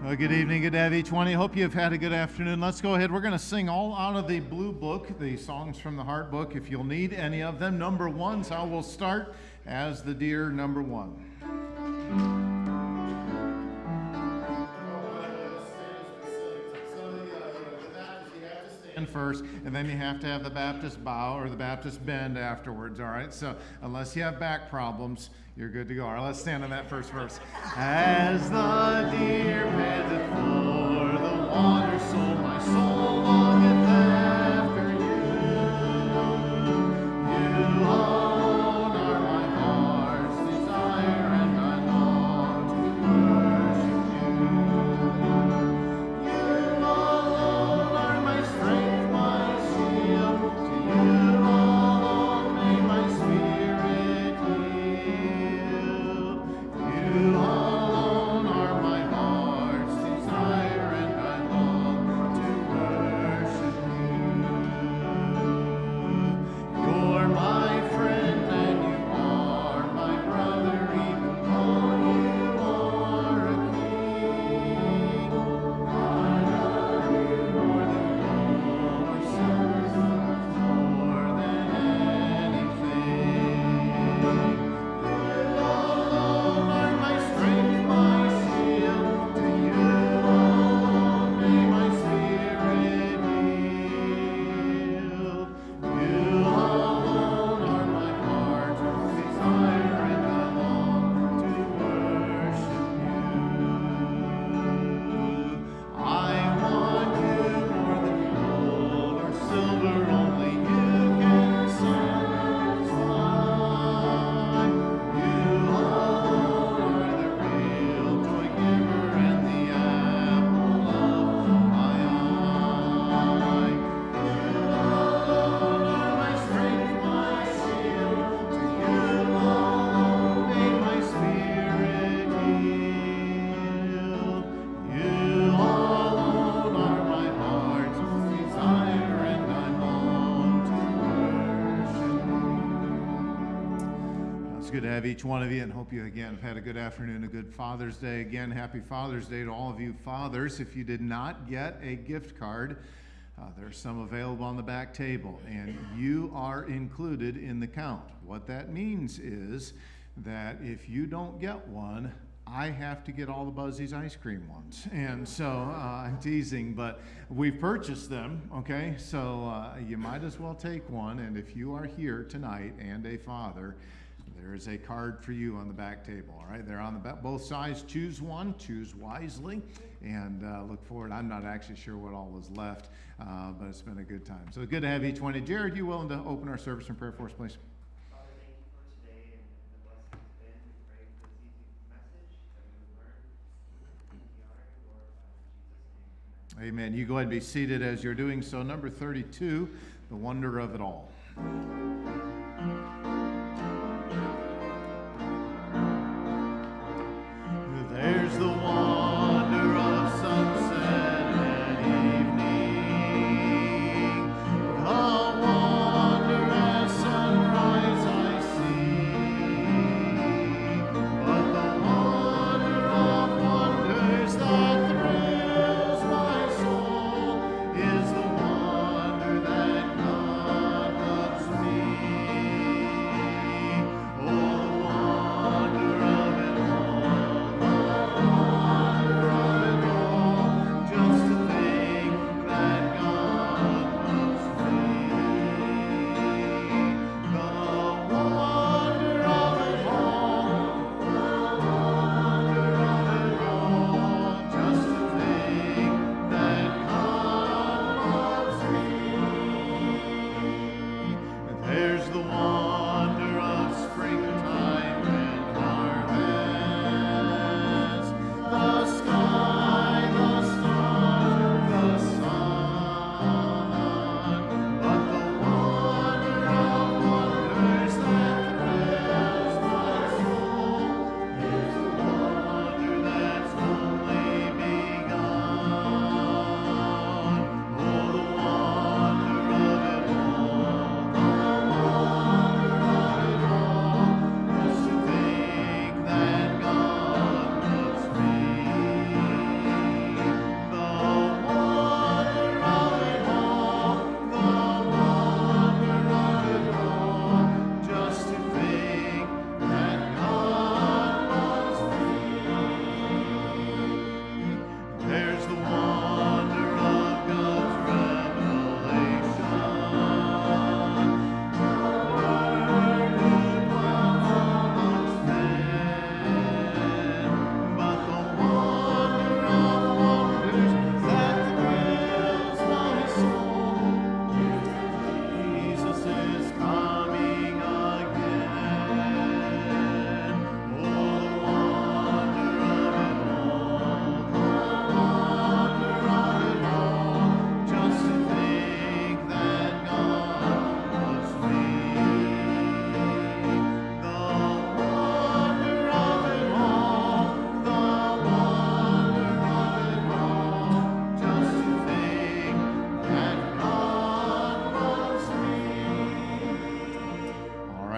Well, good evening, good to have each one of you. Hope you've had a good afternoon. Let's go ahead. We're going to sing all out of the blue book, the songs from the Heart book. If you'll need any of them, number one's how we'll start as the dear number one. First, and then you have to have the Baptist bow or the Baptist bend afterwards, all right? So unless you have back problems, you're good to go. All right, let's stand on that first verse. As the deer panteth for the water, so my soul longeth after you. You alone are my heart's desire, and I long to worship you. You alone are my strength, my shield. To you alone may my spirit yield. You alone are my heart's desire, and I long to worship you. You're my friend, and you are my brother, even though you are a king. I love you more than gold or silver, more than anything. You alone are my strength, my shield. To you alone may my spirit yield. You alone are my heart's desire, and I long to worship you. I want you more than gold or silver, only you can satisfy. You alone are the real joy giver and the apple of my eye. You alone are my strength, my shield. To you alone may my spirit yield. You alone are my heart's desire, and I long to worship you. It's good to have each one of you, and hope you again have had a good afternoon, a good Father's Day. Again, happy Father's Day to all of you fathers. If you did not get a gift card, there's some available on the back table, and you are included in the count. What that means is that if you don't get one, I have to get all the Buzzy's ice cream ones. And so I'm teasing, but we've purchased them, okay? So you might as well take one. And if you are here tonight and a father, there is a card for you on the back table, all right? They're on the back, both sides. Choose one, choose wisely, and look forward. I'm not actually sure what all was left, but it's been a good time. So good to have each one. Jared, you willing to open our service in prayer for us, please? Father, thank you for today and the blessing it's been. We pray for this easy message that we would learn. The honor and glorify in Jesus' name. Amen. You go ahead and be seated as you're doing so. Number 32, The Wonder of It All. There's the wonder of sunset and evening, the wonder as sunrise I see, but the wonder of wonders that thrills my soul is the wonder that God loves me. Oh, the wonder of it all. Just to think that God loves me. The wonder of it all. The wonder of it all. Just to think that God loves me. There's the wonder of springtime and harvest. The sky, the stars, the sun, but the wonder of wonders that thrills my soul is the wonder that's only begun. Oh, the wonder of it all, the wonder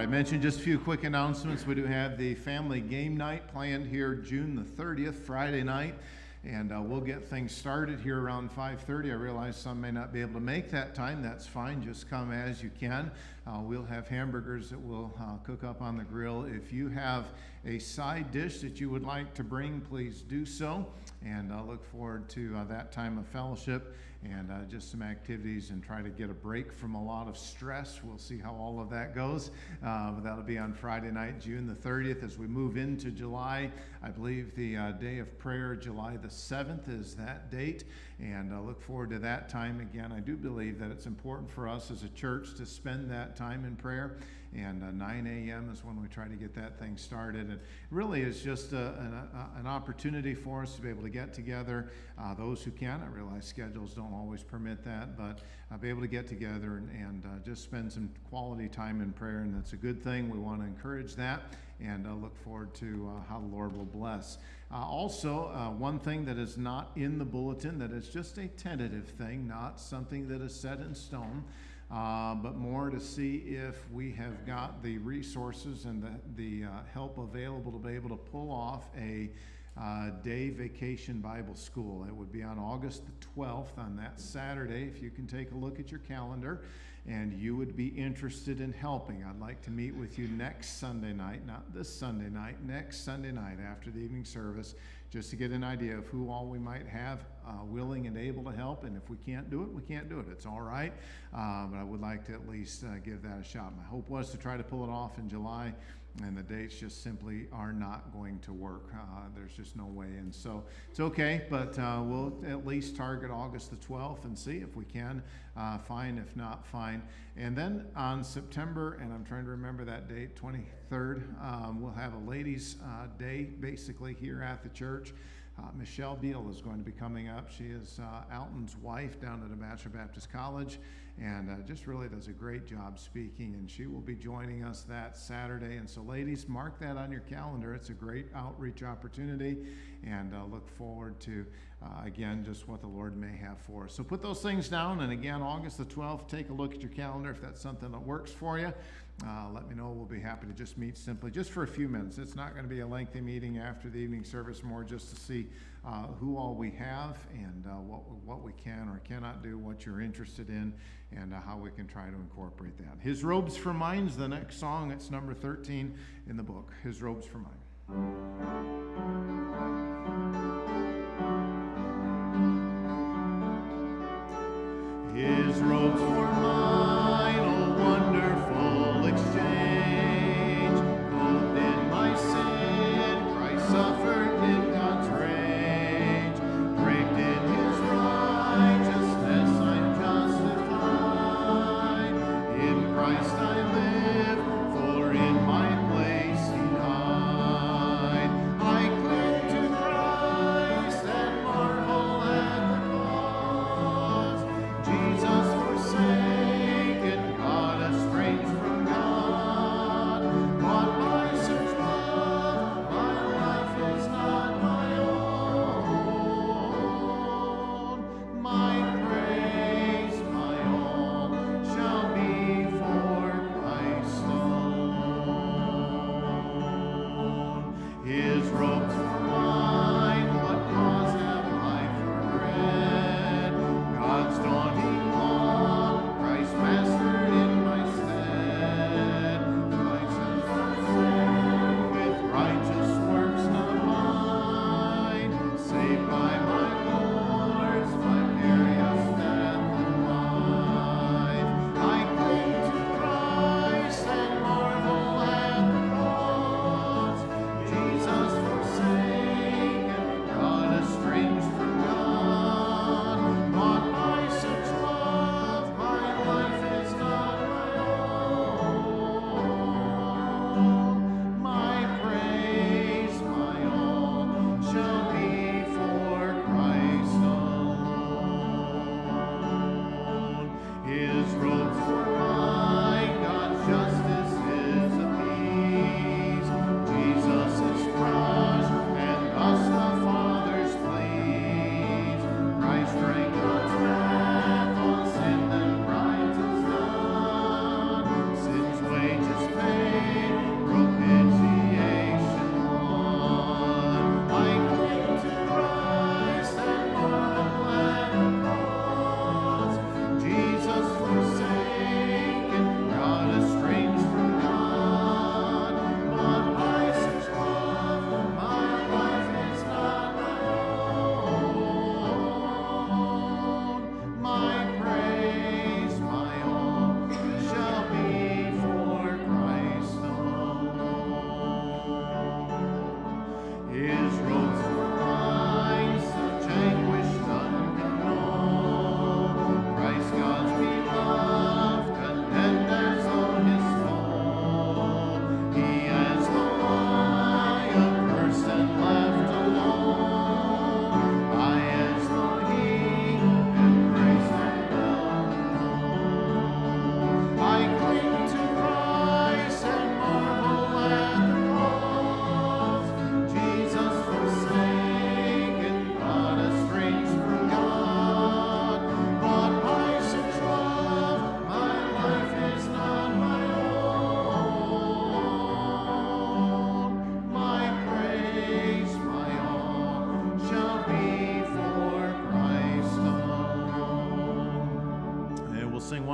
right, I mentioned just a few quick announcements. We do have the family game night planned here June the 30th, Friday night. And we'll get things started here around 5:30. I realize some may not be able to make that time. That's fine. Just come as you can. We'll have hamburgers that we'll cook up on the grill. If you have a side dish that you would like to bring, please do so. And I look forward to that time of fellowship and just some activities and try to get a break from a lot of stress. We'll see how all of that goes. But that'll be on Friday night, June the 30th. As we move into July, I believe the day of prayer, July the 7th, is that date. And I look forward to that time again. I do believe that it's important for us as a church to spend that time in prayer. And 9 a.m. is when we try to get that thing started. And really is just an opportunity for us to be able to get together. Those who can, I realize schedules don't always permit that, but be able to get together and just spend some quality time in prayer. And that's a good thing. We want to encourage that and look forward to how the Lord will bless. Also, one thing that is not in the bulletin, that is just a tentative thing, not something that is set in stone, but more to see if we have got the resources and the help available to be able to pull off a day vacation Bible school. It would be on August the 12th, on that Saturday. If you can take a look at your calendar and you would be interested in helping, I'd like to meet with you next Sunday night, not this Sunday night, next Sunday night after the evening service, just to get an idea of who all we might have willing and able to help. And if we can't do it, we can't do it. It's all right. But I would like to at least give that a shot. My hope was to try to pull it off in July, and the dates just simply are not going to work. There's just no way. And so it's okay, but we'll at least target August the 12th and see if we can. Fine, if not, fine. And then on September, and I'm trying to remember that date, 23rd, we'll have a ladies' day basically here at the church. Michelle Beal is going to be coming up. She is Alton's wife down at Bachelor Baptist College, and just really does a great job speaking, and she will be joining us that Saturday. And so ladies, mark that on your calendar. It's a great outreach opportunity, and look forward to again just what the Lord may have for us. So put those things down, and again, August the 12th, take a look at your calendar if that's something that works for you. Let me know. We'll be happy to just meet simply just for a few minutes. It's not going to be a lengthy meeting after the evening service, more just to see who all we have and what we can or cannot do, what you're interested in, and how we can try to incorporate that. His Robes for Mine's the next song. It's number 13 in the book, His Robes for Mine. His robes for mine, oh wonderful exchange. Clothed in my sin, Christ suffered in God's rage. Draped in his righteousness, I'm justified. In Christ I live, for in my place he died. I cling to Christ and marvel at the cause. Jesus forsake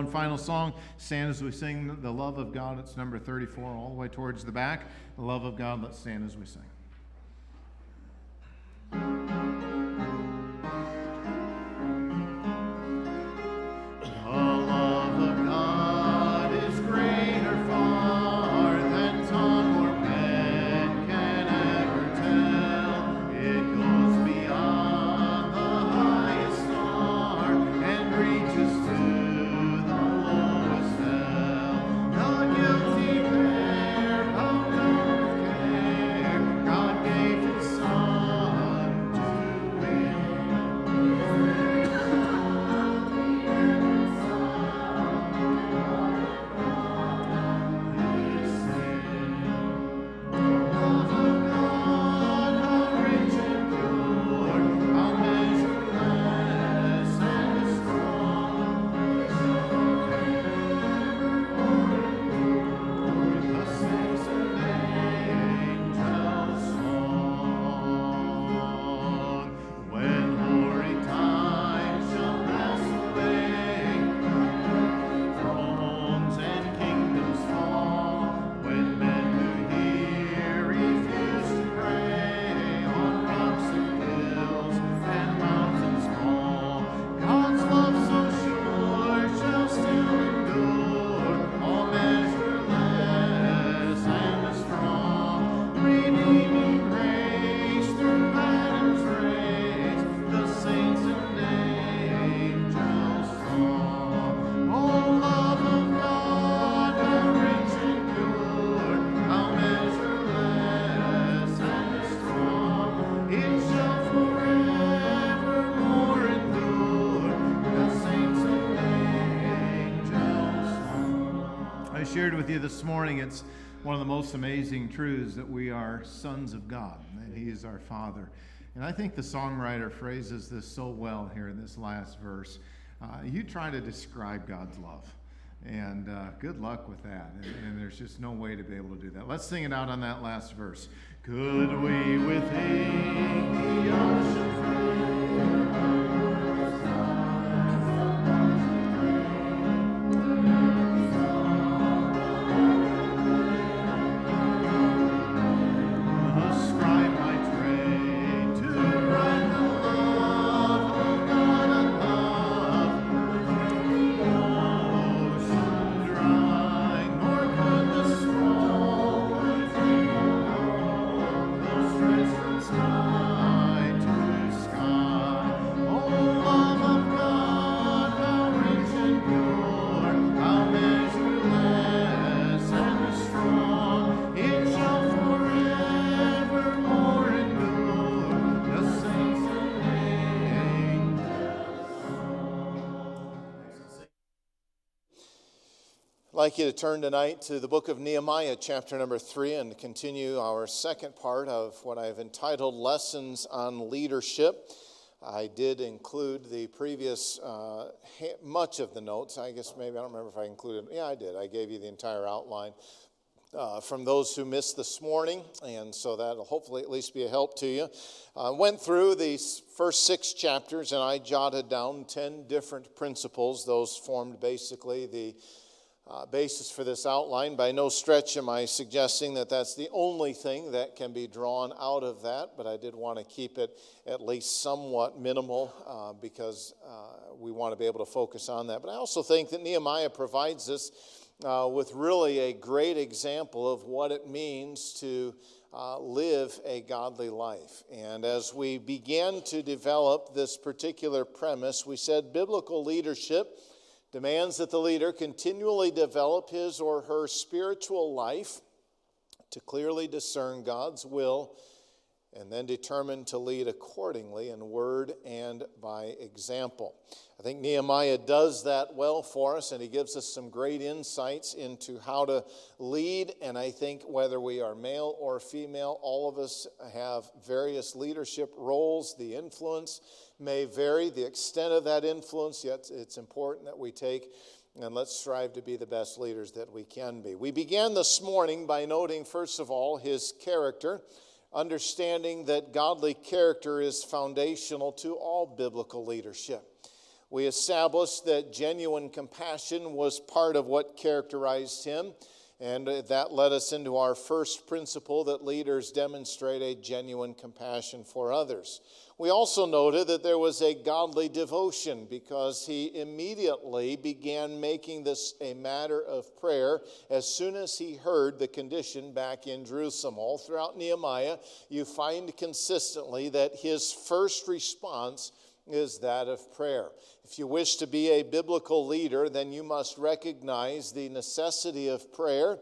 one final song. Stand as we sing The Love of God. It's number 34, all the way towards the back. The Love of God. Let's stand as we sing. Shared with you this morning, it's one of the most amazing truths that we are sons of God, that He is our Father. And I think the songwriter phrases this so well here in this last verse. You try to describe God's love, and good luck with that. And there's just no way to be able to do that. Let's sing it out on that last verse. Could we within the ocean I'd like you to turn tonight to the book of Nehemiah, chapter number 3, and continue our second part of what I've entitled Lessons on Leadership. I did include the previous, much of the notes. I guess maybe, I don't remember if I included, yeah, I did. I gave you the entire outline from those who missed this morning, and so that'll hopefully at least be a help to you. I went through these first 6 chapters, and I jotted down 10 different principles. Those formed basically the basis for this outline. By no stretch am I suggesting that that's the only thing that can be drawn out of that, but I did want to keep it at least somewhat minimal because we want to be able to focus on that. But I also think that Nehemiah provides us with really a great example of what it means to live a godly life. And as we began to develop this particular premise, we said biblical leadership demands that the leader continually develop his or her spiritual life to clearly discern God's will and then determine to lead accordingly in word and by example. I think Nehemiah does that well for us, and he gives us some great insights into how to lead. And I think whether we are male or female, all of us have various leadership roles. The influence may vary, the extent of that influence, yet it's important that we take and let's strive to be the best leaders that we can be. We began this morning by noting, first of all, his character, understanding that godly character is foundational to all biblical leadership. We established that genuine compassion was part of what characterized him, and that led us into our first principle, that leaders demonstrate a genuine compassion for others. We also noted that there was a godly devotion, because he immediately began making this a matter of prayer as soon as he heard the condition back in Jerusalem. All throughout Nehemiah, you find consistently that his first response is that of prayer. If you wish to be a biblical leader, then you must recognize the necessity of prayer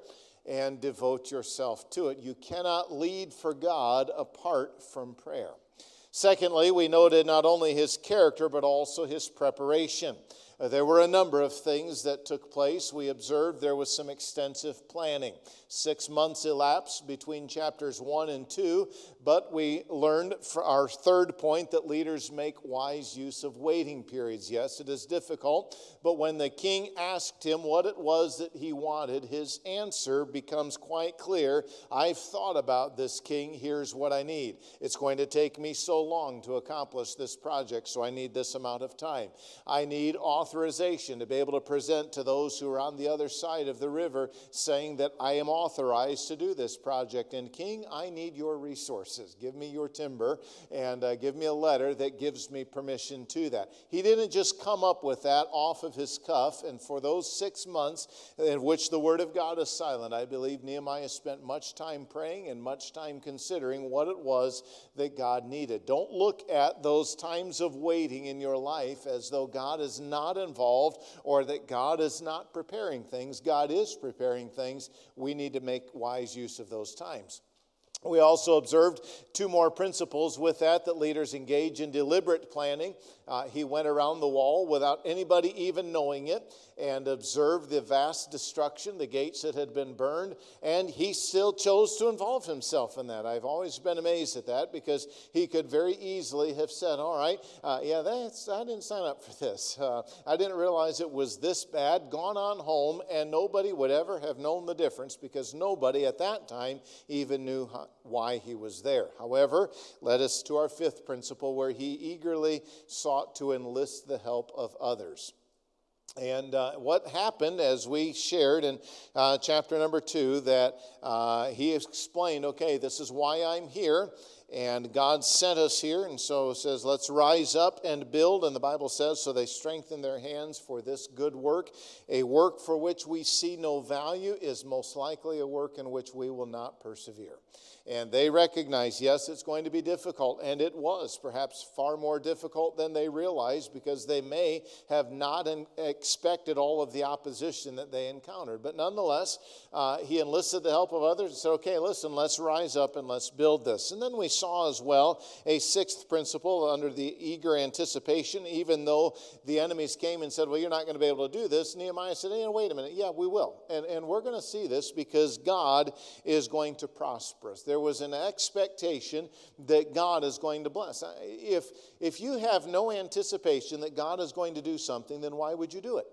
and devote yourself to it. You cannot lead for God apart from prayer. Secondly, we noted not only his character, but also his preparation. There were a number of things that took place. We observed there was some extensive planning. 6 months elapsed between chapters 1 and 2, but we learned for our third point that leaders make wise use of waiting periods. Yes, it is difficult, but when the king asked him what it was that he wanted, his answer becomes quite clear. I've thought about this, king. Here's what I need. It's going to take me so long to accomplish this project, so I need this amount of time. I need authorization to be able to present to those who are on the other side of the river, saying that I am authorized to do this project. And king, I need your resources. Give me your timber and give me a letter that gives me permission to that. He didn't just come up with that off of his cuff. And for those 6 months in which the word of God is silent, I believe Nehemiah spent much time praying and much time considering what it was that God needed. Don't look at those times of waiting in your life as though God is not involved or that God is not preparing things. God is preparing things. We need to make wise use of those times. We also observed 2 more principles with that leaders engage in deliberate planning. He went around the wall without anybody even knowing it and observed the vast destruction, the gates that had been burned, and he still chose to involve himself in that. I've always been amazed at that, because he could very easily have said, all right, I didn't sign up for this. I didn't realize it was this bad, gone on home, and nobody would ever have known the difference, because nobody at that time even knew why he was there. However, led us to our 5th principle, where he eagerly sought to enlist the help of others. And what happened, as we shared in chapter number 2, that he explained, okay, this is why I'm here, and God sent us here. And so it says, let's rise up and build. And the Bible says, so they strengthened their hands for this good work. A work for which we see no value is most likely a work in which we will not persevere. And they recognize, yes, it's going to be difficult, and it was perhaps far more difficult than they realized, because they may have not expected all of the opposition that they encountered. But nonetheless, he enlisted the help of others and said, okay, listen, let's rise up and let's build this. And then we saw as well a 6th principle under the eager anticipation. Even though the enemies came and said, well, you're not going to be able to do this, Nehemiah said, hey, wait a minute, yeah, we will. And we're going to see this, because God is going to prosper us. There was an expectation that God is going to bless. If you have no anticipation that God is going to do something, then why would you do it?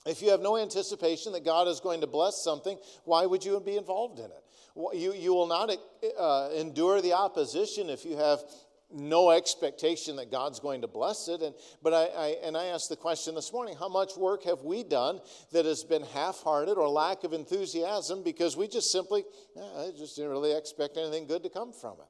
If you have no anticipation that God is going to bless something, why would you be involved in it? You will not endure the opposition if you have no expectation that God's going to bless it. But I asked the question this morning, how much work have we done that has been half-hearted or lack of enthusiasm because we just simply, I just didn't really expect anything good to come from it.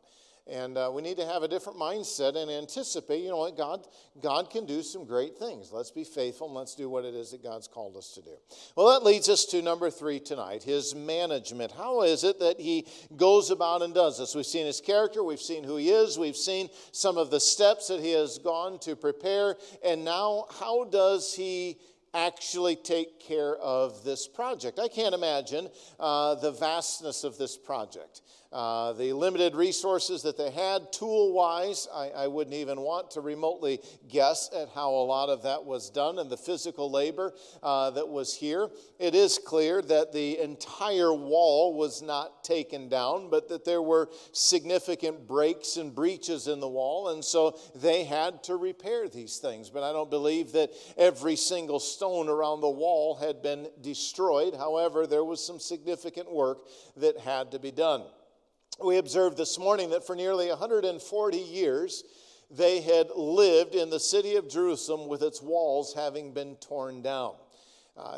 And we need to have a different mindset and anticipate, you know what, God can do some great things. Let's be faithful and let's do what it is that God's called us to do. Well, that leads us to number 3 tonight, his management. How is it that he goes about and does this? We've seen his character, we've seen who he is, we've seen some of the steps that he has gone to prepare, and now how does he actually take care of this project? I can't imagine the vastness of this project. The limited resources that they had, tool-wise, I wouldn't even want to remotely guess at how a lot of that was done and the physical labor that was here. It is clear that the entire wall was not taken down, but that there were significant breaks and breaches in the wall, and so they had to repair these things. But I don't believe that every single stone around the wall had been destroyed. However, there was some significant work that had to be done. We observed this morning that for nearly 140 years, they had lived in the city of Jerusalem with its walls having been torn down.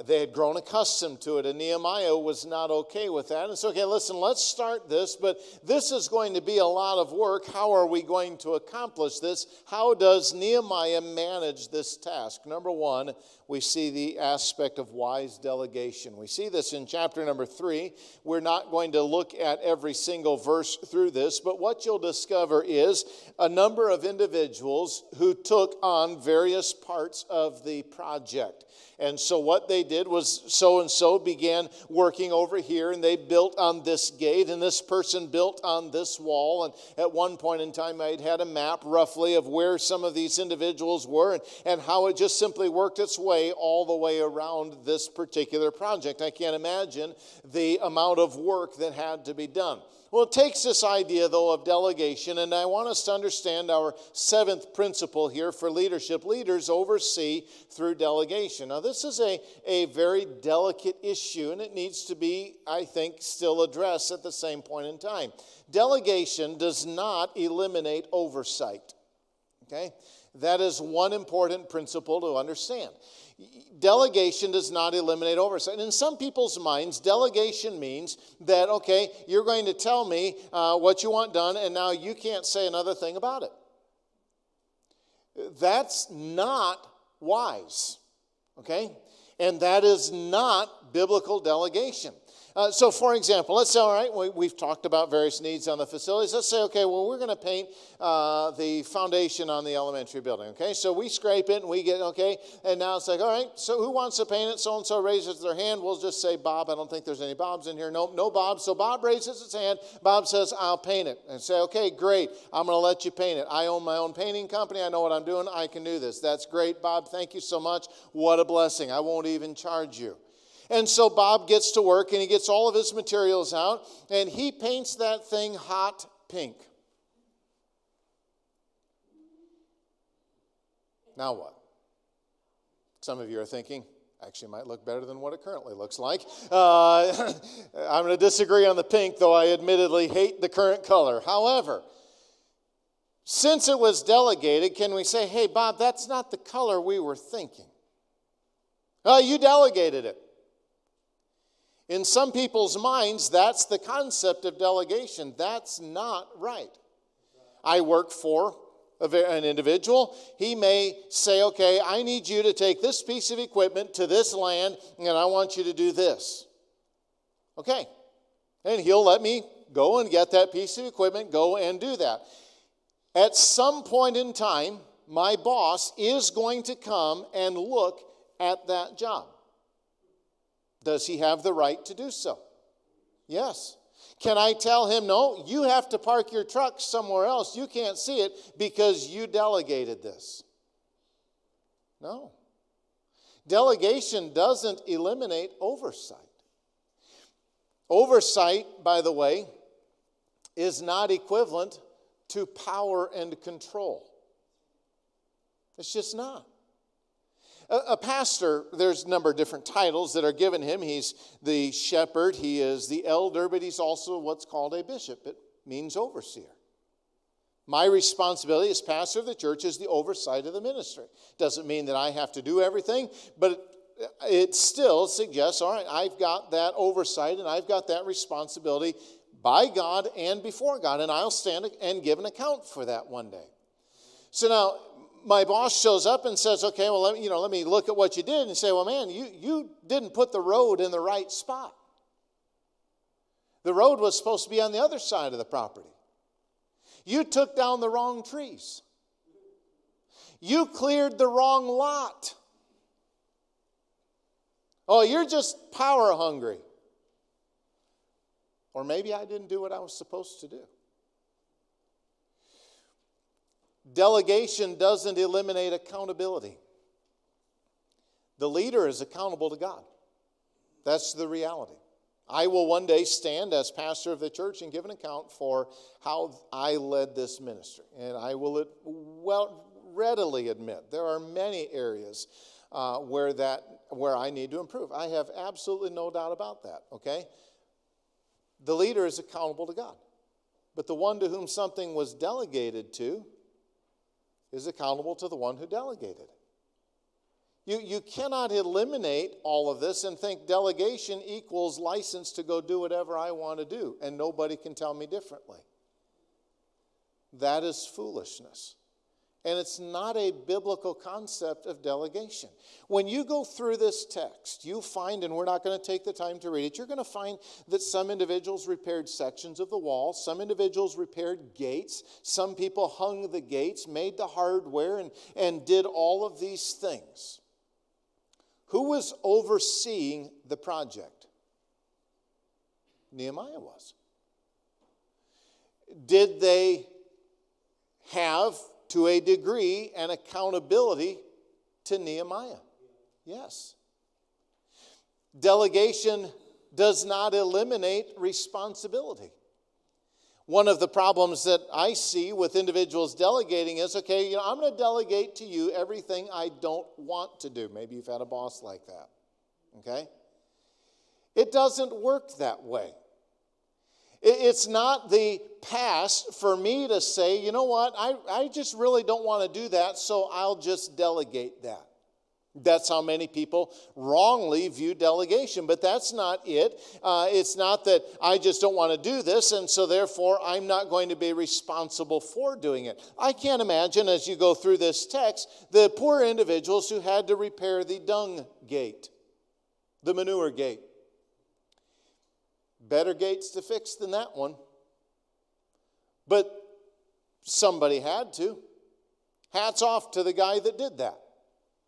They had grown accustomed to it, and Nehemiah was not okay with that. And so, okay, listen, let's start this, but this is going to be a lot of work. How are we going to accomplish this? How does Nehemiah manage this task? Number one, we see the aspect of wise delegation. We see this in chapter number 3. We're not going to look at every single verse through this, but what you'll discover is a number of individuals who took on various parts of the project. And so what they did was so-and-so began working over here, and they built on this gate, and this person built on this wall. And at one point in time, I had a map roughly of where some of these individuals were and how it just simply worked its way all the way around this particular project. I can't imagine the amount of work that had to be done. Well, it takes this idea, though, of delegation, and I want us to understand our 7th principle here for leadership. Leaders oversee through delegation. Now, this is a very delicate issue, and it needs to be, I think, still addressed at the same point in time. Delegation does not eliminate oversight. Okay? That is one important principle to understand. Delegation does not eliminate oversight. In some people's minds, delegation means that, okay, you're going to tell me what you want done, and now you can't say another thing about it. That's not wise, okay? And that is not biblical delegation. So, for example, let's say, all right, we've talked about various needs on the facilities. Let's say, okay, well, we're going to paint the foundation on the elementary building, okay? So we scrape it and we get, okay, and now it's like, all right, so who wants to paint it? So-and-so raises their hand. We'll just say, Bob. I don't think there's any Bobs in here. Nope, no Bob. So Bob raises his hand. Bob says, I'll paint it. And say, okay, great. I'm going to let you paint it. I own my own painting company. I know what I'm doing. I can do this. That's great, Bob. Thank you so much. What a blessing. I won't even charge you. And so Bob gets to work, and he gets all of his materials out, and he paints that thing hot pink. Now what? Some of you are thinking, actually might look better than what it currently looks like. I'm going to disagree on the pink, though I admittedly hate the current color. However, since it was delegated, can we say, hey, Bob, that's not the color we were thinking? You delegated it. In some people's minds, that's the concept of delegation. That's not right. I work for an individual. He may say, okay, I need you to take this piece of equipment to this land, and I want you to do this. Okay. And he'll let me go and get that piece of equipment, go and do that. At some point in time, my boss is going to come and look at that job. Does he have the right to do so? Yes. Can I tell him, no, you have to park your truck somewhere else. You can't see it because you delegated this? No. Delegation doesn't eliminate oversight. Oversight, by the way, is not equivalent to power and control. It's just not. A pastor, there's a number of different titles that are given him. He's the shepherd, he is the elder, but he's also what's called a bishop. It means overseer. My responsibility as pastor of the church is the oversight of the ministry. Doesn't mean that I have to do everything, but it still suggests, all right, I've got that oversight and I've got that responsibility by God and before God, and I'll stand and give an account for that one day. So now, my boss shows up and says, okay, well, let me look at what you did, and say, well, man, you didn't put the road in the right spot. The road was supposed to be on the other side of the property. You took down the wrong trees. You cleared the wrong lot. Oh, you're just power hungry. Or maybe I didn't do what I was supposed to do. Delegation doesn't eliminate accountability. The leader is accountable to God. That's the reality. I will one day stand as pastor of the church and give an account for how I led this ministry. And I will readily admit there are many areas where I need to improve. I have absolutely no doubt about that, okay? The leader is accountable to God. But the one to whom something was delegated to is accountable to the one who delegated. You cannot eliminate all of this and think delegation equals license to go do whatever I want to do, and nobody can tell me differently. That is foolishness. And it's not a biblical concept of delegation. When you go through this text, you find, and we're not going to take the time to read it, you're going to find that some individuals repaired sections of the wall, some individuals repaired gates, some people hung the gates, made the hardware, and did all of these things. Who was overseeing the project? Nehemiah was. Did they have, to a degree, an accountability to Nehemiah? Yes. Delegation does not eliminate responsibility. One of the problems that I see with individuals delegating is, okay, I'm going to delegate to you everything I don't want to do. Maybe you've had a boss like that, okay? It doesn't work that way. It's not the past for me to say, you know what, I just really don't want to do that, so I'll just delegate that. That's how many people wrongly view delegation, but that's not it. It's not that I just don't want to do this, and so therefore I'm not going to be responsible for doing it. I can't imagine, as you go through this text, the poor individuals who had to repair the dung gate, the manure gate. Better gates to fix than that one. But somebody had to. Hats off to the guy that did that.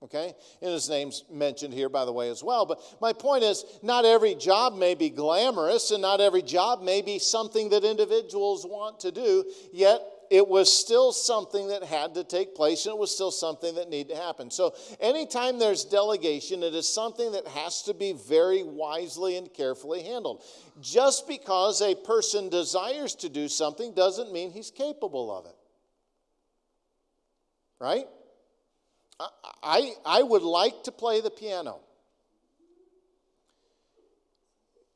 Okay? And his name's mentioned here, by the way, as well. But my point is, not every job may be glamorous, and not every job may be something that individuals want to do, yet it was still something that had to take place, and it was still something that needed to happen. So anytime there's delegation, it is something that has to be very wisely and carefully handled. Just because a person desires to do something doesn't mean he's capable of it. Right? I would like to play the piano.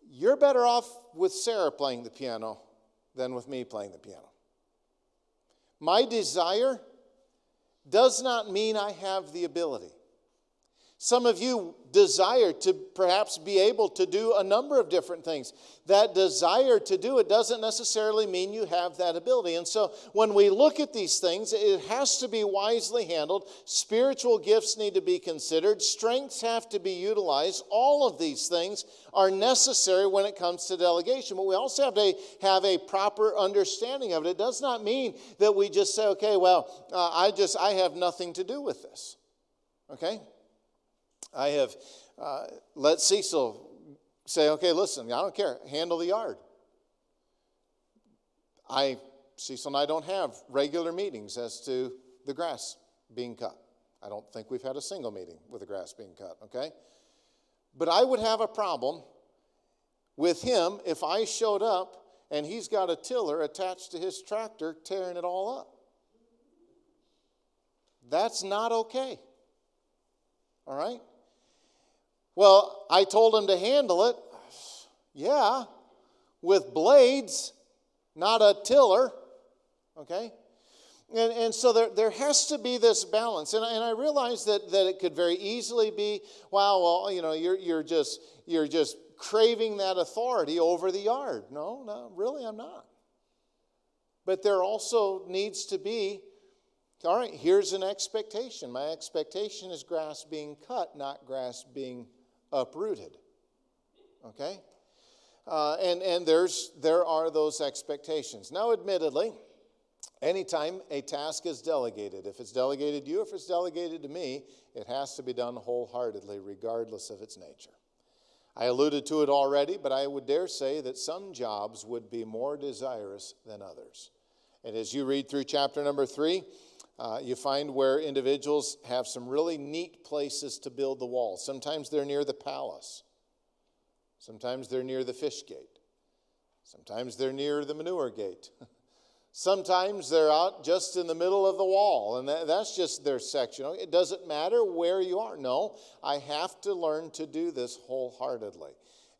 You're better off with Sarah playing the piano than with me playing the piano. My desire does not mean I have the ability. Some of you desire to perhaps be able to do a number of different things. That desire to do it doesn't necessarily mean you have that ability. And so when we look at these things, it has to be wisely handled. Spiritual gifts need to be considered. Strengths have to be utilized. All of these things are necessary when it comes to delegation. But we also have to have a proper understanding of it. It does not mean that we just say, okay, well, I have nothing to do with this. Okay? I have let Cecil say, okay, listen, I don't care. Handle the yard. Cecil and I don't have regular meetings as to the grass being cut. I don't think we've had a single meeting with the grass being cut, okay? But I would have a problem with him if I showed up and he's got a tiller attached to his tractor tearing it all up. That's not okay. All right? Well, I told him to handle it, yeah, with blades, not a tiller, okay? And so there has to be this balance. And I realize that it could very easily be, wow, well, you're just craving that authority over the yard. No, really, I'm not. But there also needs to be, all right, here's an expectation. My expectation is grass being cut, not grass being uprooted. Okay? And there are those expectations. Now, admittedly, anytime a task is delegated, if it's delegated to you, if it's delegated to me, it has to be done wholeheartedly, regardless of its nature. I alluded to it already, but I would dare say that some jobs would be more desirous than others. And as you read through chapter number 3, you find where individuals have some really neat places to build the walls. Sometimes they're near the palace. Sometimes they're near the fish gate. Sometimes they're near the manure gate. Sometimes they're out just in the middle of the wall, and that's just their section. It doesn't matter where you are. No, I have to learn to do this wholeheartedly.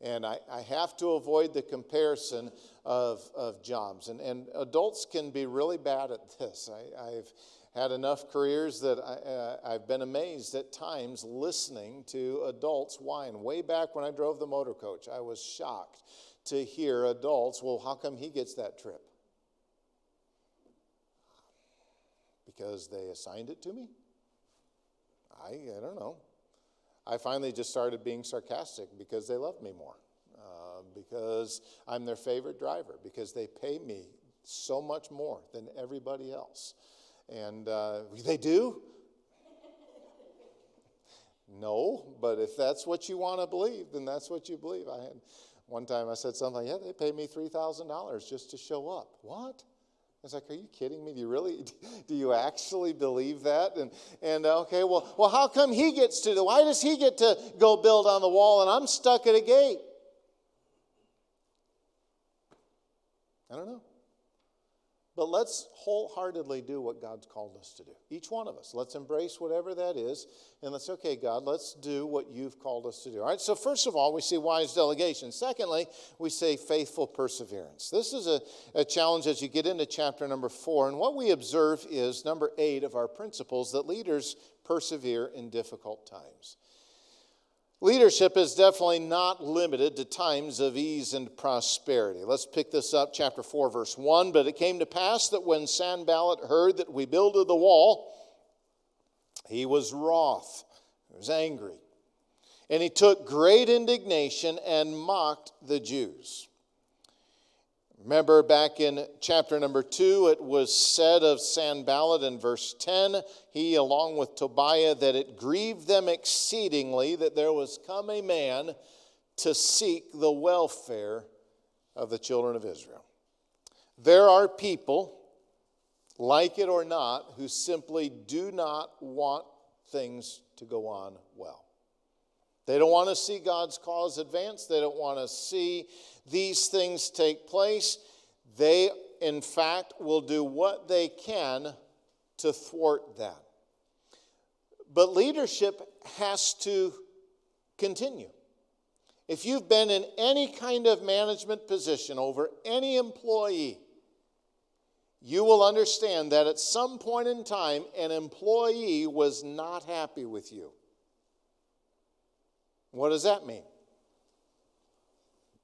And I have to avoid the comparison of jobs. And adults can be really bad at this. I've had enough careers that I've been amazed at times listening to adults whine. Way back when I drove the motor coach, I was shocked to hear adults, well, how come he gets that trip? Because they assigned it to me? I don't know. I finally just started being sarcastic because they love me more, because I'm their favorite driver, because they pay me so much more than everybody else. And they do? No, but if that's what you want to believe, then that's what you believe. One time I said something, yeah, they pay me $3,000 just to show up. What? I was like, are you kidding me? Do you actually believe that? And okay, well, how come he gets to why does he get to go build on the wall and I'm stuck at a gate? I don't know. But let's wholeheartedly do what God's called us to do. Each one of us. Let's embrace whatever that is. And let's, okay, God, let's do what you've called us to do. All right, so first of all, we see wise delegation. Secondly, we say faithful perseverance. This is a challenge as you get into chapter number 4. And what we observe is number 8 of our principles, that leaders persevere in difficult times. Leadership is definitely not limited to times of ease and prosperity. Let's pick this up, chapter 4, verse 1. But it came to pass that when Sanballat heard that we builded the wall, he was wroth, he was angry. And he took great indignation and mocked the Jews. Remember back in chapter number 2, it was said of Sanballat in verse 10, he along with Tobiah, that it grieved them exceedingly that there was come a man to seek the welfare of the children of Israel. There are people, like it or not, who simply do not want things to go on well. They don't want to see God's cause advance. They don't want to see these things take place. They, in fact, will do what they can to thwart that. But leadership has to continue. If you've been in any kind of management position over any employee, you will understand that at some point in time, an employee was not happy with you. What does that mean?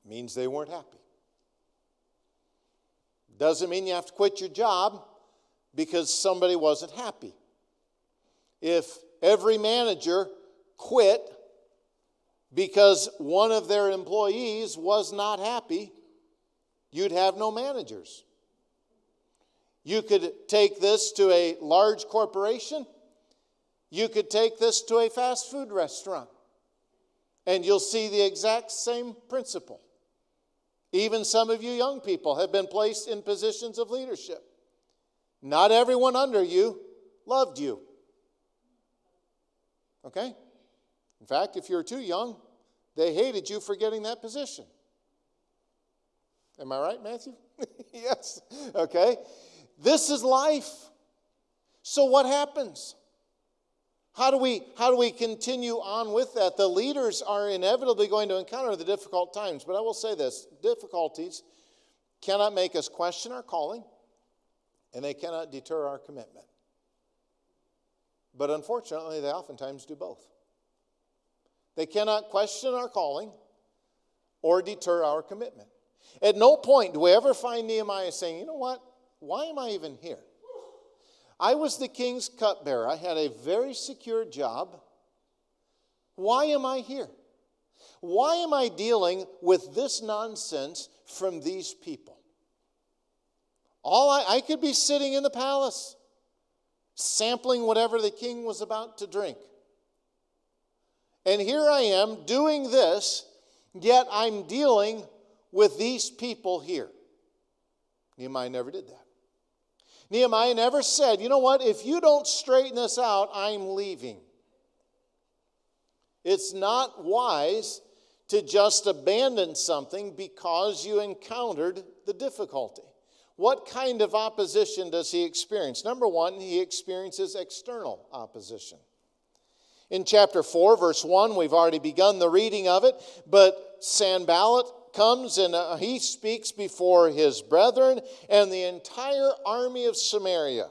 It means they weren't happy. Doesn't mean you have to quit your job because somebody wasn't happy. If every manager quit because one of their employees was not happy, you'd have no managers. You could take this to a large corporation. You could take this to a fast food restaurant. And you'll see the exact same principle. Even some of you young people have been placed in positions of leadership. Not everyone under you loved you. Okay? In fact, if you're too young, they hated you for getting that position. Am I right, Matthew? Yes. Okay. This is life. So what happens? How do we continue on with that? The leaders are inevitably going to encounter the difficult times. But I will say this, difficulties cannot make us question our calling, and they cannot deter our commitment. But unfortunately, they oftentimes do both. They cannot question our calling or deter our commitment. At no point do we ever find Nehemiah saying, you know what, why am I even here? I was the king's cupbearer. I had a very secure job. Why am I here? Why am I dealing with this nonsense from these people? I could be sitting in the palace, sampling whatever the king was about to drink. And here I am doing this, yet I'm dealing with these people here. Nehemiah never did that. Nehemiah never said, you know what, if you don't straighten this out, I'm leaving. It's not wise to just abandon something because you encountered the difficulty. What kind of opposition does he experience? Number one, he experiences external opposition. In chapter 4, verse 1, we've already begun the reading of it, but Sanballat comes and he speaks before his brethren and the entire army of Samaria.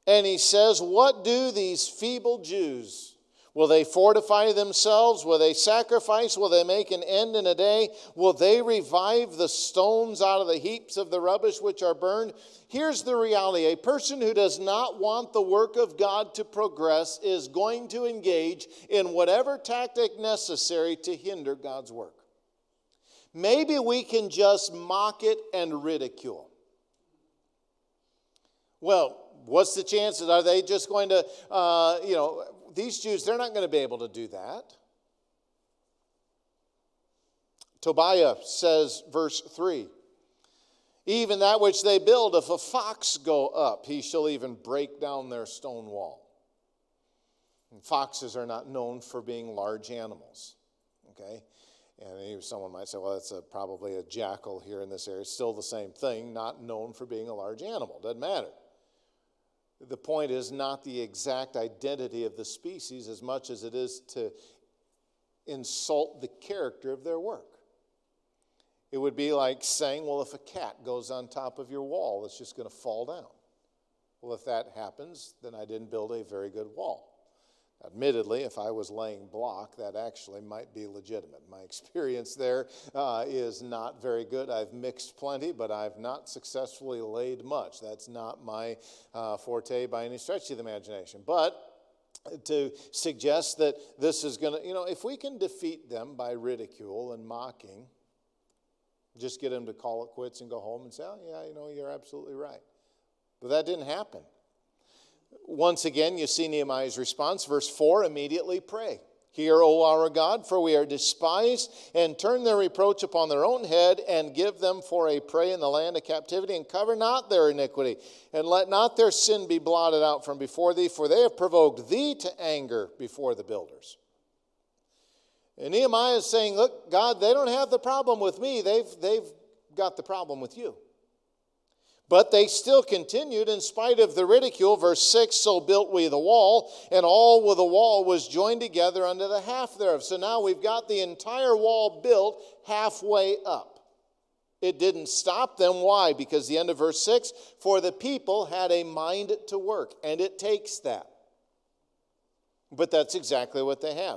And he says, what do these feeble Jews? Will they fortify themselves? Will they sacrifice? Will they make an end in a day? Will they revive the stones out of the heaps of the rubbish which are burned? Here's the reality. A person who does not want the work of God to progress is going to engage in whatever tactic necessary to hinder God's work. Maybe we can just mock it and ridicule. Well, what's the chances? Are they just going to, these Jews, they're not going to be able to do that. Tobiah says, verse 3, even that which they build, if a fox go up, he shall even break down their stone wall. And foxes are not known for being large animals, okay? And someone might say, well, that's probably a jackal here in this area. It's still the same thing, not known for being a large animal. Doesn't matter. The point is not the exact identity of the species as much as it is to insult the character of their work. It would be like saying, well, if a cat goes on top of your wall, it's just going to fall down. Well, if that happens, then I didn't build a very good wall. Admittedly, if I was laying block, that actually might be legitimate. My experience there is not very good. I've mixed plenty, but I've not successfully laid much. That's not my forte by any stretch of the imagination. But to suggest that this is going to, if we can defeat them by ridicule and mocking, just get them to call it quits and go home and say, oh, yeah, you're absolutely right. But that didn't happen. Once again, you see Nehemiah's response. Verse 4, immediately pray. Hear, O our God, for we are despised, and turn their reproach upon their own head, and give them for a prey in the land of captivity, and cover not their iniquity, and let not their sin be blotted out from before thee, for they have provoked thee to anger before the builders. And Nehemiah is saying, look, God, they don't have the problem with me. They've got the problem with you. But they still continued in spite of the ridicule. Verse 6, so built we the wall, and all with the wall was joined together unto the half thereof. So now we've got the entire wall built halfway up. It didn't stop them. Why? Because the end of verse 6, for the people had a mind to work. And it takes that. But that's exactly what they had.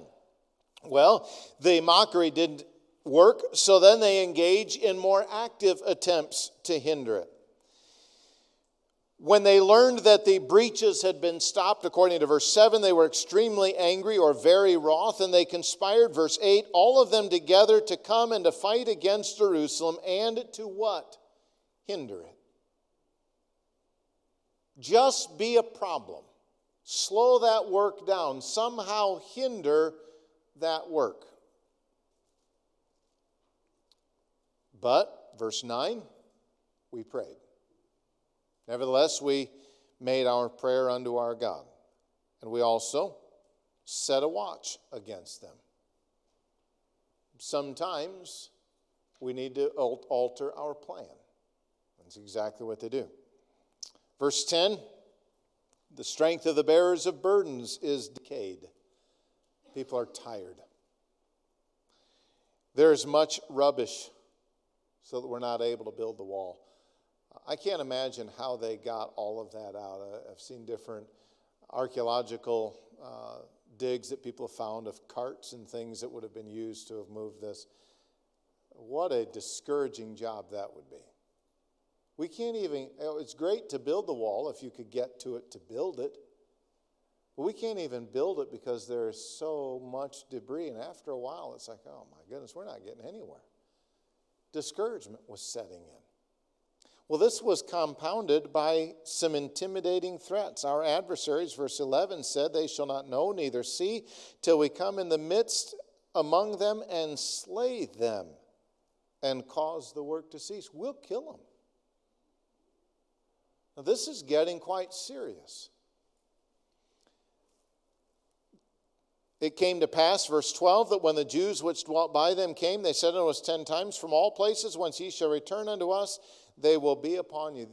Well, the mockery didn't work, so then they engage in more active attempts to hinder it. When they learned that the breaches had been stopped, according to verse 7, they were extremely angry or very wroth, and they conspired, verse 8, all of them together to come and to fight against Jerusalem and to what? Hinder it. Just be a problem. Slow that work down. Somehow hinder that work. But, verse 9, we prayed. Nevertheless, we made our prayer unto our God, and we also set a watch against them. Sometimes we need to alter our plan. That's exactly what they do. Verse 10, the strength of the bearers of burdens is decayed. People are tired. There is much rubbish so that we're not able to build the wall. I can't imagine how they got all of that out. I've seen different archaeological digs that people have found of carts and things that would have been used to have moved this. What a discouraging job that would be. We can't even, it's great to build the wall if you could get to it to build it. But we can't even build it because there's so much debris. And after a while, it's like, oh my goodness, we're not getting anywhere. Discouragement was setting in. Well, this was compounded by some intimidating threats. Our adversaries, verse 11, said, they shall not know, neither see, till we come in the midst among them and slay them and cause the work to cease. We'll kill them. Now, this is getting quite serious. It came to pass, verse 12, that when the Jews which dwelt by them came, they said unto us 10 times, from all places whence ye shall return unto us, they will be upon you.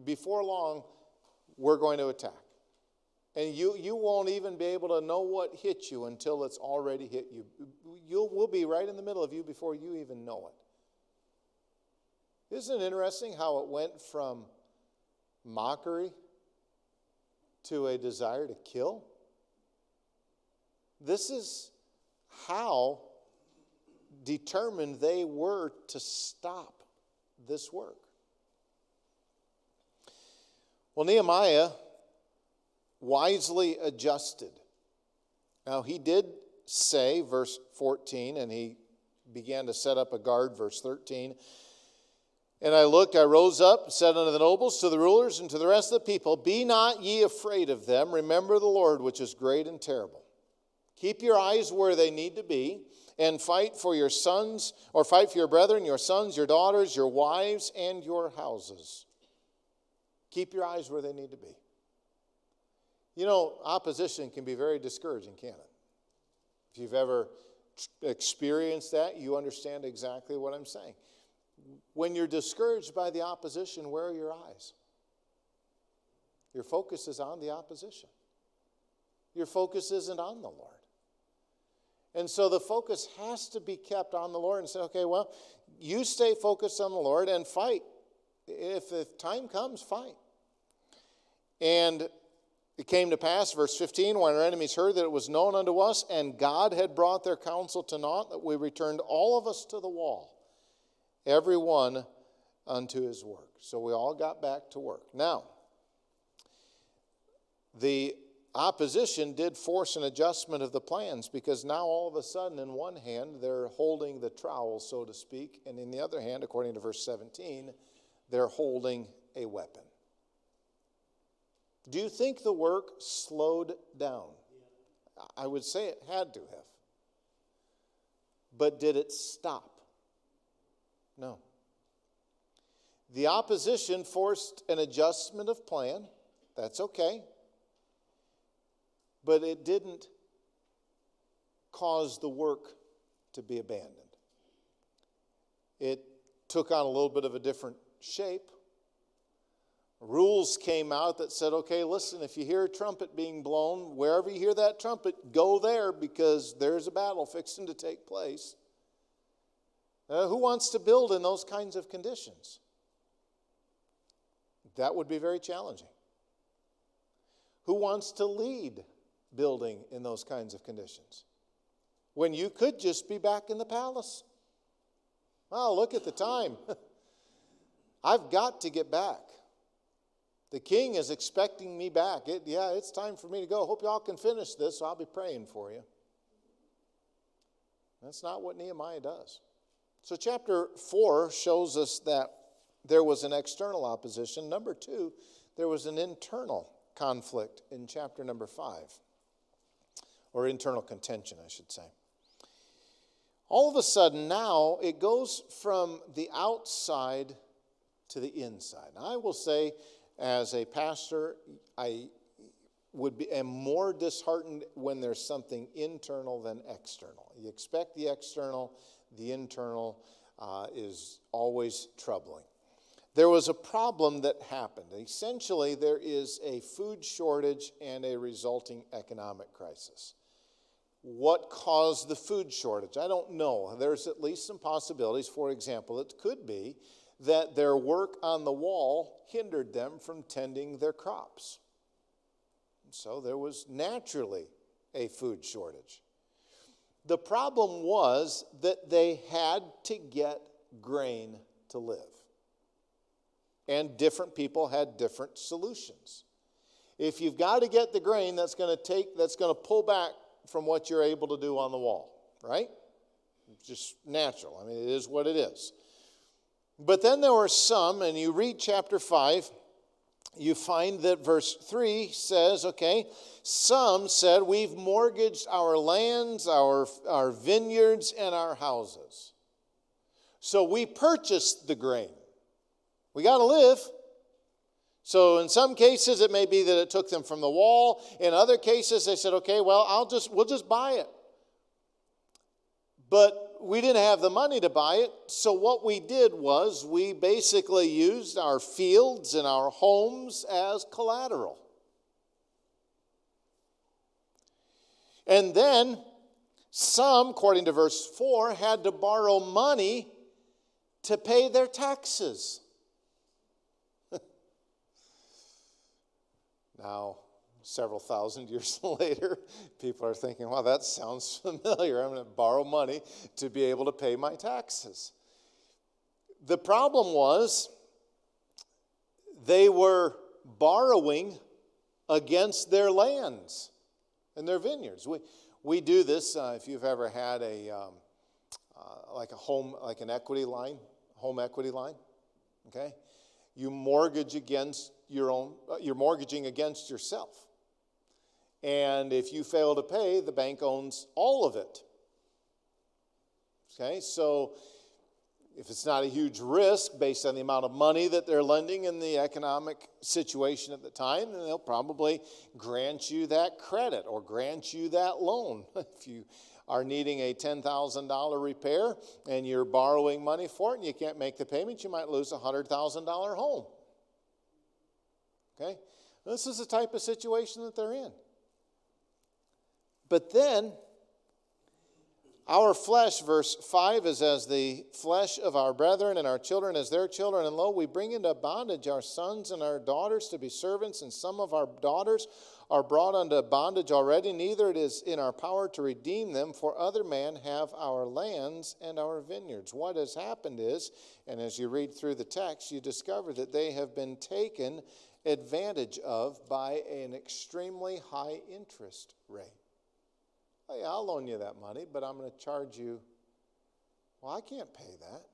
Before long, we're going to attack. And you won't even be able to know what hit you until it's already hit you. We'll be right in the middle of you before you even know it. Isn't it interesting how it went from mockery to a desire to kill. This is how determined they were to stop this work. Well, Nehemiah wisely adjusted. Now, he did say, verse 14, and he began to set up a guard, verse 13. And I looked, I rose up, said unto the nobles, to the rulers, and to the rest of the people, Be not ye afraid of them. Remember the Lord, which is great and terrible. Keep your eyes where they need to be, and fight for your sons, or fight for your brethren, your sons, your daughters, your wives, and your houses. Keep your eyes where they need to be. You know, opposition can be very discouraging, can't it? If you've ever experienced that, you understand exactly what I'm saying. When you're discouraged by the opposition, where are your eyes? Your focus is on the opposition. Your focus isn't on the Lord. And so the focus has to be kept on the Lord and say, okay, well, you stay focused on the Lord and fight. If the time comes, fight. And it came to pass, verse 15, when our enemies heard that it was known unto us, and God had brought their counsel to naught, that we returned all of us to the wall, every one unto his work. So we all got back to work. Now, the opposition did force an adjustment of the plans, because now all of a sudden, in one hand, they're holding the trowel, so to speak, and in the other hand, according to verse 17, they're holding a weapon. Do you think the work slowed down? I would say it had to have. But did it stop? No. The opposition forced an adjustment of plan. That's okay. But it didn't cause the work to be abandoned. It took on a little bit of a different shape. Rules came out that said, okay, listen, if you hear a trumpet being blown, wherever you hear that trumpet, go there, because there's a battle fixing to take place. Who wants to build in those kinds of conditions? That would be very challenging. Who wants to lead building in those kinds of conditions, when you could just be back in the palace? Well, look at the time. I've got to get back. The king is expecting me back. It's time for me to go. Hope y'all can finish this, so I'll be praying for you. That's not what Nehemiah does. So chapter 4 shows us that there was an external opposition. Number 2, there was an internal conflict in chapter number 5. Or internal contention, I should say. All of a sudden now, it goes from the outside to the inside. Now, I will say, as a pastor, I am more disheartened when there's something internal than external. You expect the external, the internal is always troubling. There was a problem that happened. Essentially, there is a food shortage and a resulting economic crisis. What caused the food shortage? I don't know. There's at least some possibilities. For example, it could be that their work on the wall hindered them from tending their crops. So there was naturally a food shortage. The problem was that they had to get grain to live. And different people had different solutions. If you've got to get the grain, that's going to pull back from what you're able to do on the wall, right? It's just natural. I mean, it is what it is. But then there were some, and you read chapter 5, you find that verse 3 says, okay, some said, we've mortgaged our lands, our vineyards, and our houses. So we purchased the grain. We got to live. So in some cases, it may be that it took them from the wall. In other cases, they said, okay, well, we'll just buy it. But we didn't have the money to buy it. So what we did was we basically used our fields and our homes as collateral. And then some, according to verse 4, had to borrow money to pay their taxes. Now, Several thousand years later, people are thinking, wow, that sounds familiar. I'm going to borrow money to be able to pay my taxes. The problem was they were borrowing against their lands and their vineyards. We do this if you've ever had like an equity line, home equity line. Okay, you mortgage against you're mortgaging against yourself, and if you fail to pay, the bank owns all of it. Okay, so if it's not a huge risk based on the amount of money that they're lending and the economic situation at the time, then they'll probably grant you that credit or grant you that loan. If you are needing a $10,000 repair and you're borrowing money for it and you can't make the payment, you might lose a $100,000 home. Okay? This is the type of situation that they're in. But then, our flesh, verse 5, is as the flesh of our brethren, and our children as their children. And lo, we bring into bondage our sons and our daughters to be servants, and some of our daughters are brought unto bondage already. Neither it is in our power to redeem them, for other men have our lands and our vineyards. What has happened is, and as you read through the text, you discover that they have been taken advantage of by an extremely high interest rate. Hey, I'll loan you that money, but I'm going to charge you. Well, I can't pay that.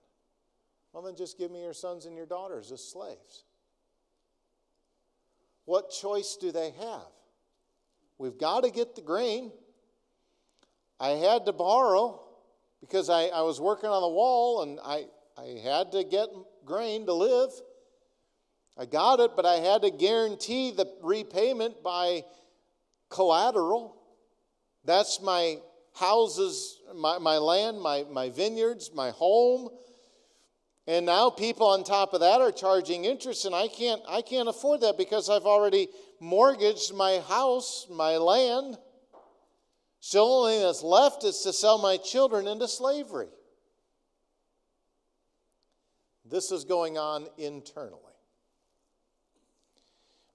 Well, then just give me your sons and your daughters as slaves. What choice do they have? We've got to get the grain. I had to borrow because I was working on the wall and I had to get grain to live. I got it, but I had to guarantee the repayment by collateral. That's my houses, my land, my vineyards, my home. And now people on top of that are charging interest, and I can't afford that because I've already mortgaged my house, my land. So the only thing that's left is to sell my children into slavery. This is going on internally.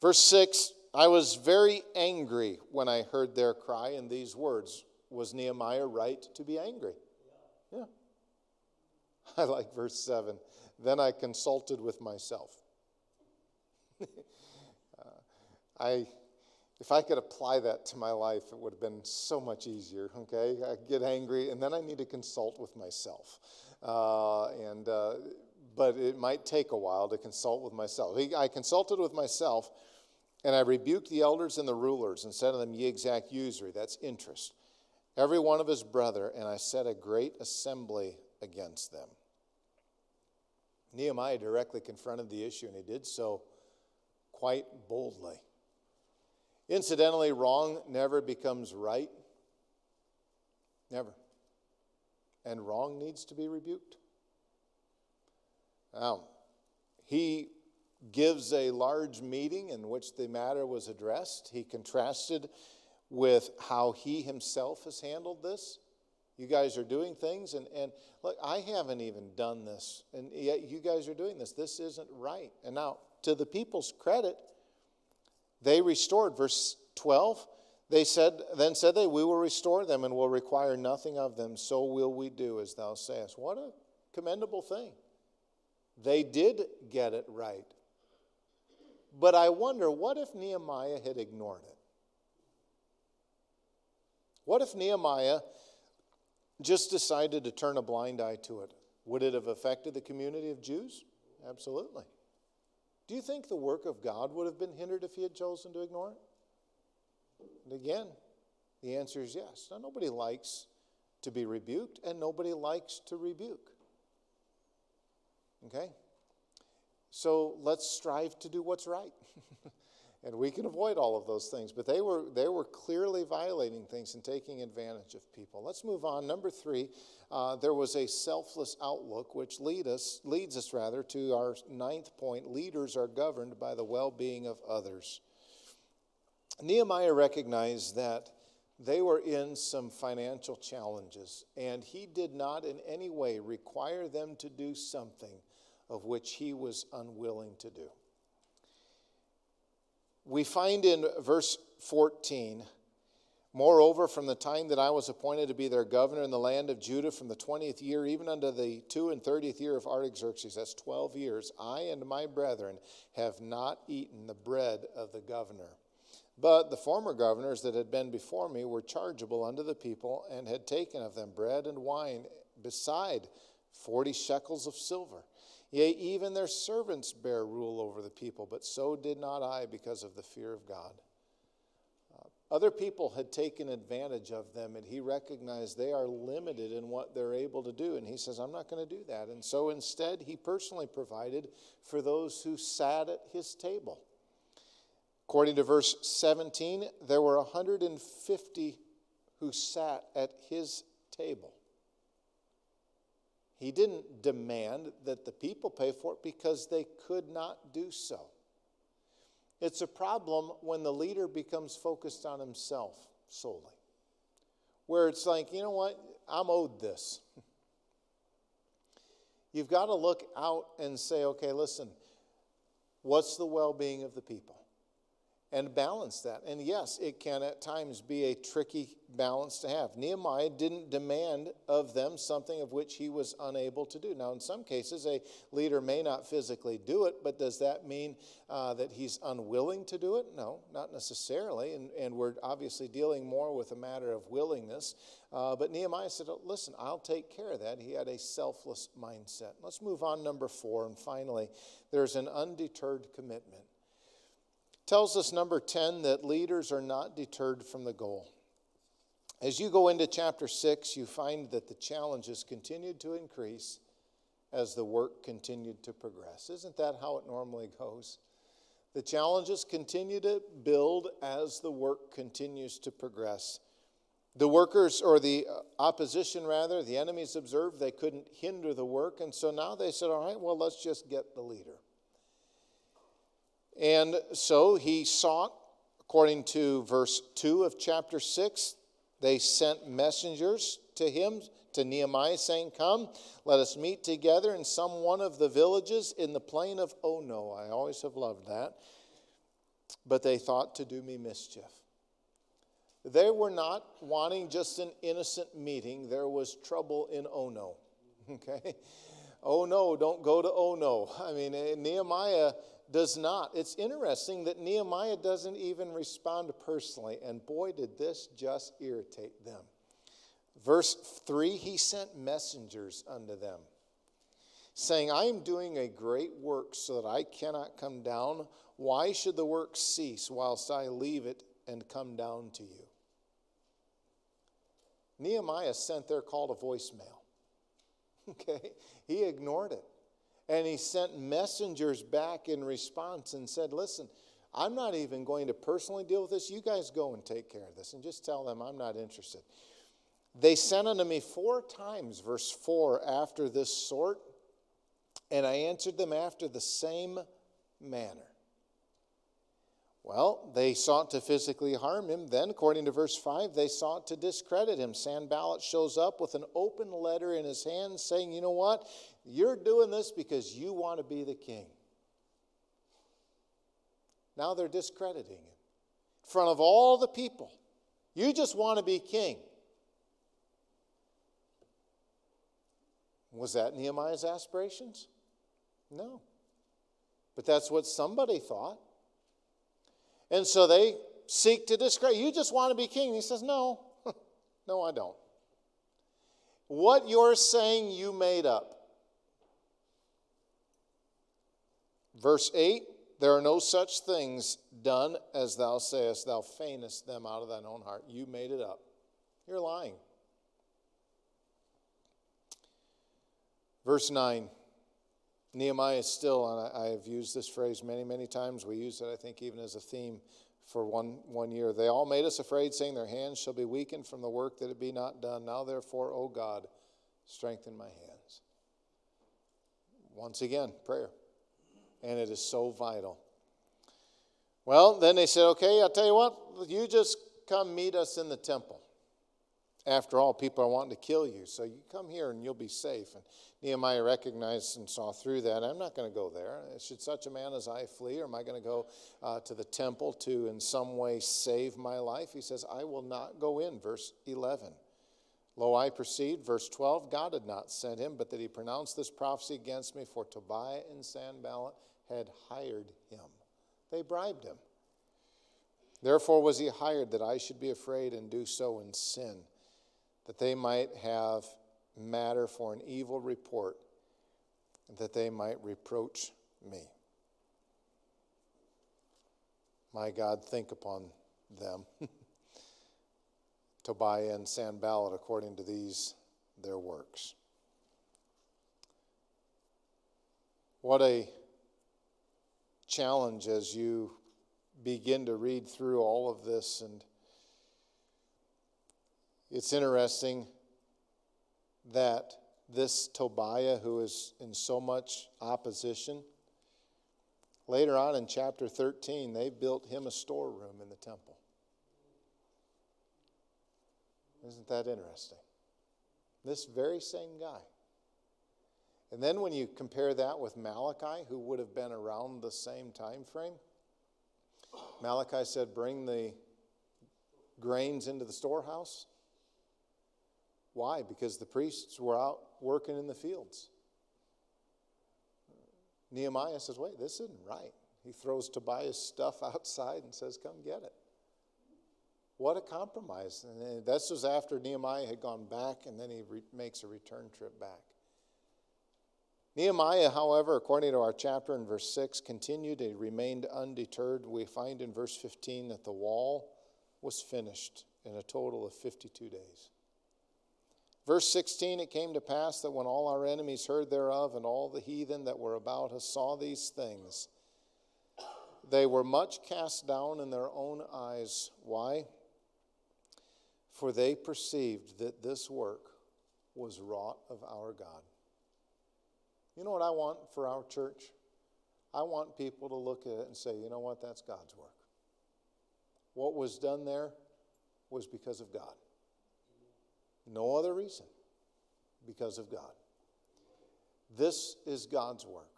Verse 6, I was very angry when I heard their cry, and these words. Was Nehemiah right to be angry? Yeah. I like verse 7. Then I consulted with myself. If I could apply that to my life, it would have been so much easier, okay? I get angry, and then I need to consult with myself. But it might take a while to consult with myself. I consulted with myself, and I rebuked the elders and the rulers and said to them, ye exact usury, that's interest, every one of his brother, and I set a great assembly against them. Nehemiah directly confronted the issue, and he did so quite boldly. Incidentally, wrong never becomes right. Never. And wrong needs to be rebuked. Now, he gives a large meeting in which the matter was addressed. He contrasted with how he himself has handled this. You guys are doing things, and look, I haven't even done this, and yet you guys are doing this. This isn't right. And now, to the people's credit, they restored. Verse 12, then said they, we will restore them and will require nothing of them, so will we do as thou sayest. What a commendable thing. They did get it right. But I wonder, what if Nehemiah had ignored it? What if Nehemiah just decided to turn a blind eye to it? Would it have affected the community of Jews? Absolutely. Do you think the work of God would have been hindered if he had chosen to ignore it? And again, the answer is yes. Now, nobody likes to be rebuked, and nobody likes to rebuke. Okay? So let's strive to do what's right. And we can avoid all of those things. But they were clearly violating things and taking advantage of people. Let's move on. Number 3, there was a selfless outlook, which leads us to our 9th point. Leaders are governed by the well-being of others. Nehemiah recognized that they were in some financial challenges, and he did not in any way require them to do something of which he was unwilling to do. We find in verse 14. Moreover, from the time that I was appointed to be their governor in the land of Judah, from the 20th year, even unto the 32nd year of Artaxerxes, that's 12 years, I and my brethren have not eaten the bread of the governor. But the former governors that had been before me were chargeable unto the people, and had taken of them bread and wine, beside 40 shekels of silver. Yea, even their servants bear rule over the people, but so did not I, because of the fear of God. Other people had taken advantage of them, and he recognized they are limited in what they're able to do. And he says, I'm not going to do that. And so instead, he personally provided for those who sat at his table. According to verse 17, there were 150 who sat at his table. He didn't demand that the people pay for it because they could not do so. It's a problem when the leader becomes focused on himself solely. Where it's like, you know what, I'm owed this. You've got to look out and say, okay, listen, what's the well-being of the people? And balance that. And yes, it can at times be a tricky balance to have. Nehemiah didn't demand of them something of which he was unable to do. Now, in some cases, a leader may not physically do it, but does that mean that he's unwilling to do it? No, not necessarily. And we're obviously dealing more with a matter of willingness. But Nehemiah said, listen, I'll take care of that. He had a selfless mindset. Let's move on, number 4. And finally, there's an undeterred commitment. Tells us, number 10, that leaders are not deterred from the goal. As you go into chapter 6, you find that the challenges continued to increase as the work continued to progress. Isn't that how it normally goes? The challenges continue to build as the work continues to progress. The workers, or the opposition rather, the enemies observed they couldn't hinder the work, and so now they said, all right, well, let's just get the leader. And so he sought, according to verse 2 of chapter 6, they sent messengers to him, to Nehemiah, saying, come, let us meet together in some one of the villages in the plain of Ono. I always have loved that. But they thought to do me mischief. They were not wanting just an innocent meeting. There was trouble in Ono. Okay? Oh no, don't go to Ono. I mean, Nehemiah does not. It's interesting that Nehemiah doesn't even respond personally, and boy, did this just irritate them. Verse 3, he sent messengers unto them, saying, I am doing a great work so that I cannot come down. Why should the work cease whilst I leave it and come down to you? Nehemiah sent their call to voicemail. Okay, he ignored it. And he sent messengers back in response and said, listen, I'm not even going to personally deal with this. You guys go and take care of this. And just tell them I'm not interested. They sent unto me 4 times, verse 4, after this sort, and I answered them after the same manner. Well, they sought to physically harm him. Then, according to verse 5, they sought to discredit him. Sanballat shows up with an open letter in his hand saying, you know what? You're doing this because you want to be the king. Now they're discrediting him in front of all the people. You just want to be king. Was that Nehemiah's aspirations? No. But that's what somebody thought. And so they seek to discredit. You just want to be king. He says, no, no, I don't. What you're saying, you made up. Verse 8, there are no such things done as thou sayest. Thou feignest them out of thine own heart. You made it up. You're lying. Verse 9. Nehemiah is still, and I have used this phrase many, many times. We use it, I think, even as a theme for one year. They all made us afraid, saying their hands shall be weakened from the work that it be not done. Now, therefore, O God, strengthen my hands. Once again, prayer. And it is so vital. Well, then they said, okay, I'll tell you what, you just come meet us in the temple. After all, people are wanting to kill you, so you come here and you'll be safe. And Nehemiah recognized and saw through that. I'm not going to go there. Should such a man as I flee, or am I going to go to the temple to in some way save my life? He says, I will not go in, verse 11. Lo, I perceived, verse 12, God had not sent him, but that he pronounced this prophecy against me, for Tobiah and Sanballat had hired him. They bribed him. Therefore was he hired, that I should be afraid and do so in sin, that they might have matter for an evil report, that they might reproach me. My God, think upon them. Tobiah and Sanballat, according to these, their works. What a challenge as you begin to read through all of this. And it's interesting that this Tobiah, who is in so much opposition, later on in chapter 13, they built him a storeroom in the temple. Isn't that interesting? This very same guy. And then when you compare that with Malachi, who would have been around the same time frame, Malachi said, bring the grains into the storehouse. Why? Because the priests were out working in the fields. Nehemiah says, wait, this isn't right. He throws Tobiah's stuff outside and says, come get it. What a compromise. And this was after Nehemiah had gone back, and then he makes a return trip back. Nehemiah, however, according to our chapter in verse 6, continued and remained undeterred. We find in verse 15 that the wall was finished in a total of 52 days. Verse 16, it came to pass that when all our enemies heard thereof, and all the heathen that were about us saw these things, they were much cast down in their own eyes. Why? For they perceived that this work was wrought of our God. You know what I want for our church? I want people to look at it and say, you know what, that's God's work. What was done there was because of God. No other reason. Because of God. This is God's work.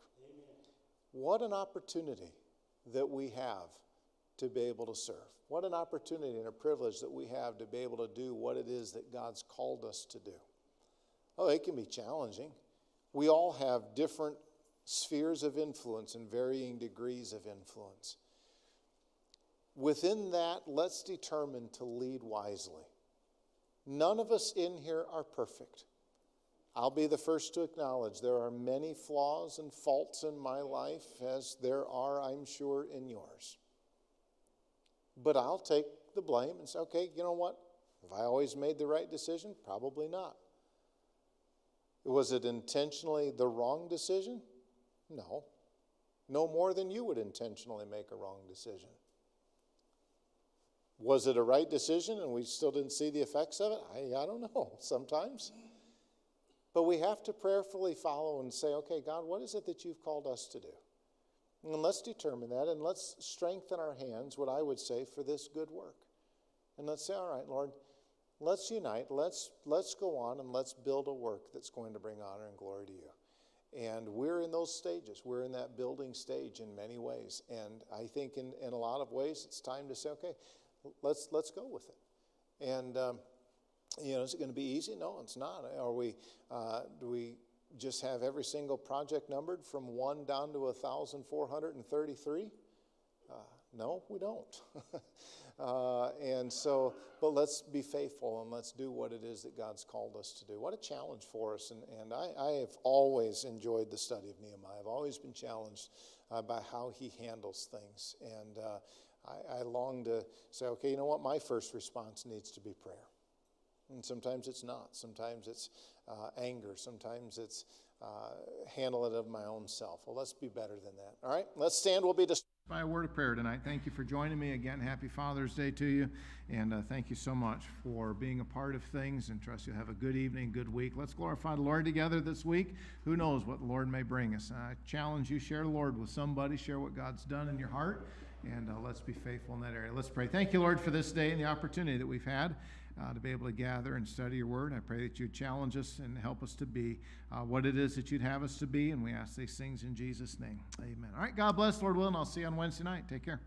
What an opportunity that we have to be able to serve. What an opportunity and a privilege that we have to be able to do what it is that God's called us to do. Oh, it can be challenging. We all have different spheres of influence and varying degrees of influence. Within that, let's determine to lead wisely. None of us in here are perfect. I'll be the first to acknowledge there are many flaws and faults in my life, as there are, I'm sure, in yours. But I'll take the blame and say, okay, you know what? Have I always made the right decision? Probably not. Was it intentionally the wrong decision? No. No more than you would intentionally make a wrong decision. Was it a right decision and we still didn't see the effects of it? I don't know, sometimes. But we have to prayerfully follow and say, okay, God, what is it that you've called us to do? And let's determine that, and let's strengthen our hands, what I would say, for this good work. And let's say, all right, Lord, let's unite, let's go on, and let's build a work that's going to bring honor and glory to you. And we're in those stages. We're in that building stage in many ways. And I think in a lot of ways, it's time to say, okay, let's go with it. And, is it going to be easy? No, it's not. Do we just have every single project numbered from 1 down to 1,433? No, we don't. But let's be faithful and let's do what it is that God's called us to do. What a challenge for us. And I have always enjoyed the study of Nehemiah. I've always been challenged by how he handles things. And I long to say, okay, you know what? My first response needs to be prayer. And sometimes it's not. Sometimes it's anger. Sometimes it's handle it of my own self. Well, let's be better than that. All right? Let's stand. We'll be dismissed by a word of prayer tonight. Thank you for joining me again. Happy Father's Day to you. And thank you so much for being a part of things. And trust you'll have a good evening, good week. Let's glorify the Lord together this week. Who knows what the Lord may bring us. I challenge you, share the Lord with somebody. Share what God's done in your heart. And let's be faithful in that area. Let's pray. Thank you, Lord, for this day and the opportunity that we've had to be able to gather and study your word. I pray that you'd challenge us and help us to be what it is that you'd have us to be, and we ask these things in Jesus' name. Amen. All right, God bless, Lord willing. I'll see you on Wednesday night. Take care.